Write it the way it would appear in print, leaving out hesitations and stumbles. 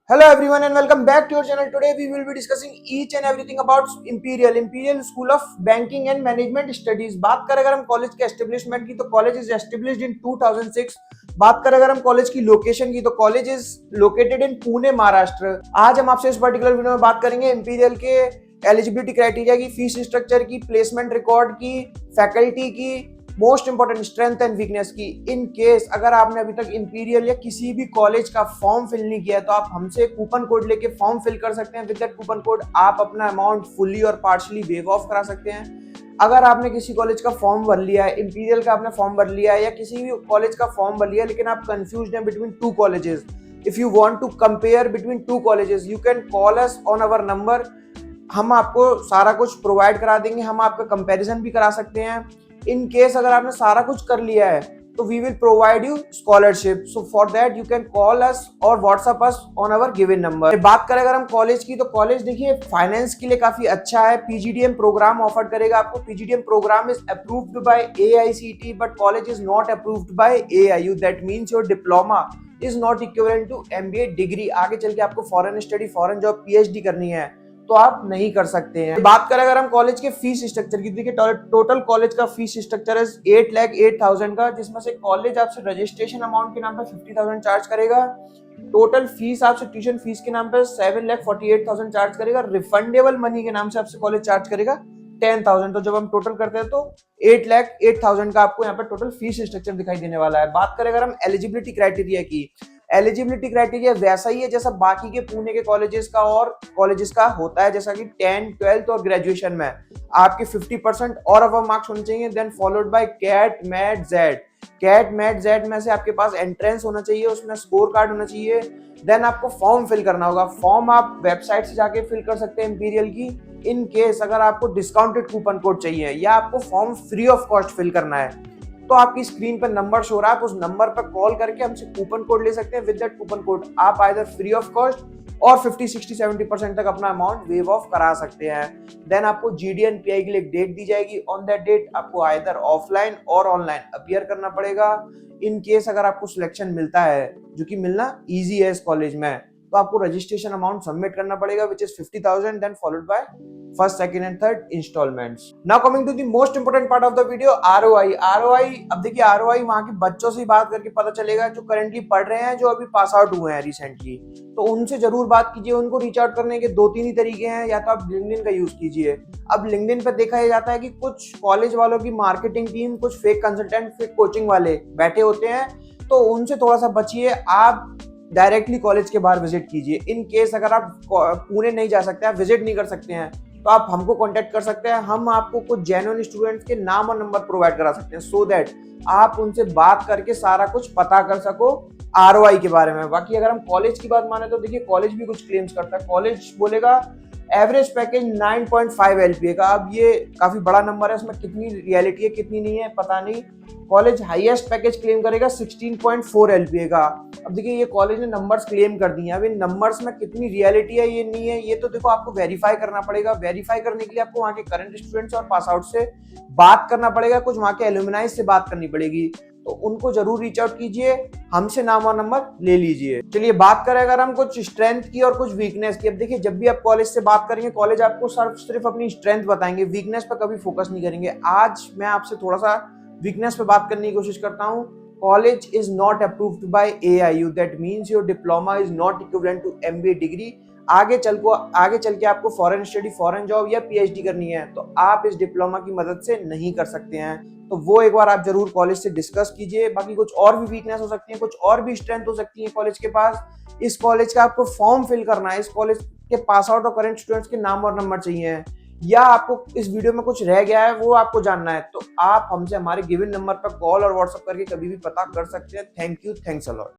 Hello everyone and welcome back to your channel. Today we will be discussing each and everything about Imperial School of Banking and Management Studies. बात करें अगर हम college के establishment की तो college is established in 2006. बात करें अगर हम कॉलेज की लोकेशन की तो college is located in Pune Maharashtra. आज हम आपसे इस पर्टिकुलर वीडियो में बात करेंगे इंपीरियल के एलिजिबिलिटी क्राइटेरिया की, फीस स्ट्रक्चर की, प्लेसमेंट रिकॉर्ड की, फैकल्टी की, most important strength and weakness की. इन केस अगर आपने अभी तक इंपीरियल या किसी भी कॉलेज का फॉर्म फिल नहीं किया है तो आप हमसे कूपन कोड लेके फॉर्म फिल कर सकते हैं. विद दैट कूपन कोड आप अपना अमाउंट फुल्ली और पार्शली वेव ऑफ करा सकते हैं. अगर आपने किसी कॉलेज का फॉर्म भर लिया है, इंपीरियल का आपने फॉर्म भर लिया है या किसी भी कॉलेज का फॉर्म भर लिया है, लेकिन आप कंफ्यूज हैं between two colleges, if you want to compare between two colleges you can call us on our number. हम आपको सारा कुछ प्रोवाइड करा देंगे, हम आपका कंपैरिजन भी करा सकते हैं. इन केस अगर आपने सारा कुछ कर लिया है तो we will provide you scholarship. So for that you can call us और WhatsApp us on our given number. बात करें अगर हम कॉलेज की तो कॉलेज देखिए फाइनेंस के लिए काफी अच्छा है. पीजीडीएम प्रोग्राम ऑफर करेगा आपको. PGDM program is approved by AICTE but college is not approved by AIU. That means your diploma is not equivalent to MBA degree. आगे चल के आपको foreign study, foreign job, PhD करनी है तो आप नहीं कर सकते हैं. बात करें अगर हम कॉलेज के फीस स्ट्रक्चर की, देखिए टोटल कॉलेज का फीस स्ट्रक्चर है 8,08,000 का, जिसमें से कॉलेज आपसे रजिस्ट्रेशन अमाउंट के नाम पे 50,000 चार्ज करेगा. टोटल फीस आपसे ट्यूशन फीस के नाम पे 7,48,000 चार्ज करेगा. रिफंडेबल मनी के नाम से आपसे कॉलेज चार्ज करेगा 10,000. तो जब हम टोटल करते हैं तो 8,08,000 का आपको यहाँ पे टोटल फीस स्ट्रक्चर दिखाई देने वाला है. बात करें अगर हम एलिजिबिलिटी क्राइटेरिया की, एलिजिबिलिटी क्राइटेरिया वैसा ही है जैसा बाकी के पुणे के कॉलेजेस का और कॉलेजेस का होता है, जैसा कि 10, 12 और ग्रेजुएशन में आपके 50% और अबव मार्क्स होने चाहिए. Then followed by CAT MAT XAT. CAT MAT XAT में से आपके पास एंट्रेंस होना चाहिए, उसमें स्कोर कार्ड होना चाहिए. देन आपको फॉर्म फिल करना होगा. फॉर्म आप वेबसाइट से जाके फिल कर सकते हैं इंपीरियल की. इन केस अगर आपको डिस्काउंटेड कूपन कोड चाहिए या आपको form free of cost fill करना है तो आपकी स्क्रीन पर नंबर शो रहा है, आप उस नंबर पर कॉल करके हमसे कूपन कोड ले सकते हैं. विद दैट कूपन कोड आप आइदर फ्री ऑफ कॉस्ट और 50, 60, 70% तक अपना अमाउंट वेव ऑफ करा सकते हैं. देन आपको जीडीएनपीआई के लिए एक डेट दी जाएगी. ऑन दैट डेट आपको आइदर ऑफलाइन और ऑनलाइन अपीयर करना पड़ेगा. इन केस अगर आपको सिलेक्शन मिलता है, जो कि मिलना इजी है इस कॉलेज में, तो आपको रजिस्ट्रेशन अमाउंट सबमिट करना पड़ेगा which is 50,000. Then followed by first, second and third installments. Now coming to the most important part of the video, ROI. अब देखिए आरओआई वहां के बच्चों से बात करके पता चलेगा जो करंटली पढ़ रहे हैं, जो अभी पास आउट हुए हैं रिसेंटली. तो उनसे जरूर बात कीजिए. उनको रीच आउट करने के 2-3 ही तरीके हैं. या तो आप लिंक्डइन का यूज कीजिए. अब लिंक्डइन पर देखा जाता है कि कुछ कॉलेज वालों की मार्केटिंग टीम, कुछ फेक कंसल्टेंट, फेक कोचिंग वाले बैठे होते हैं, तो उनसे थोड़ा सा बचिए. आप डायरेक्टली कॉलेज के बाहर विजिट कीजिए. इन केस अगर आप पुणे नहीं जा सकते, आप विजिट नहीं कर सकते हैं, तो आप हमको कांटेक्ट कर सकते हैं. हम आपको कुछ जेन्युइन स्टूडेंट्स के नाम और नंबर प्रोवाइड करा सकते हैं सो दैट आप उनसे बात करके सारा कुछ पता कर सको आरओआई के बारे में. बाकी अगर हम कॉलेज की बात माने तो देखिए कॉलेज भी कुछ क्लेम्स करता है. कॉलेज बोलेगा एवरेज पैकेज 9.5 एलपीए का. अब ये काफी बड़ा नंबर है, उसमें कितनी रियलिटी है कितनी नहीं है पता नहीं. कॉलेज हाईएस्ट पैकेज क्लेम करेगा 16.4 एलपीए का. अब देखिए ये कॉलेज ने नंबर्स क्लेम कर दिए. अब इन नंबर्स में कितनी रियलिटी है ये नहीं है, ये तो देखो आपको वेरीफाई करना पड़ेगा. वेरीफाई करने के लिए आपको वहाँ के करंट स्टूडेंट्स और पास आउट से बात करना पड़ेगा, कुछ वहाँ के एलुमनाई से बात करनी पड़ेगी. तो उनको जरूर रीच आउट कीजिए, हमसे नाम और नंबर ले लीजिए. चलिए बात करें अगर हम कुछ स्ट्रेंथ की और कुछ वीकनेस की. अब देखिए जब भी आप कॉलेज से बात करेंगे, कॉलेज आपको सिर्फ अपनी स्ट्रेंथ बताएंगे, वीकनेस पर कभी फोकस नहीं करेंगे. आज मैं आपसे थोड़ा सा वीकनेस पे बात करने की कोशिश करता हूँ. College is not approved by AIU. That means your diploma is not equivalent to MBA degree. आगे चल के आपको फॉरेन स्टडी, फॉरेन जॉब या पीएचडी करनी है तो आप इस डिप्लोमा की मदद से नहीं कर सकते हैं. तो वो एक बार आप जरूर कॉलेज से डिस्कस कीजिए. बाकी कुछ और भी वीकनेस हो सकती है, कुछ और भी स्ट्रेंथ हो सकती है कॉलेज के पास. इस कॉलेज का आपको फॉर्म फिल करना है, इस कॉलेज के पास आउट और करंट स्टूडेंट्स के नाम और नंबर चाहिए, या आपको इस वीडियो में कुछ रह गया है वो आपको जानना है, तो आप हमसे हमारे गिवन नंबर पर कॉल और व्हाट्सएप करके कभी भी पता कर सकते हैं. Thank you, thanks a lot.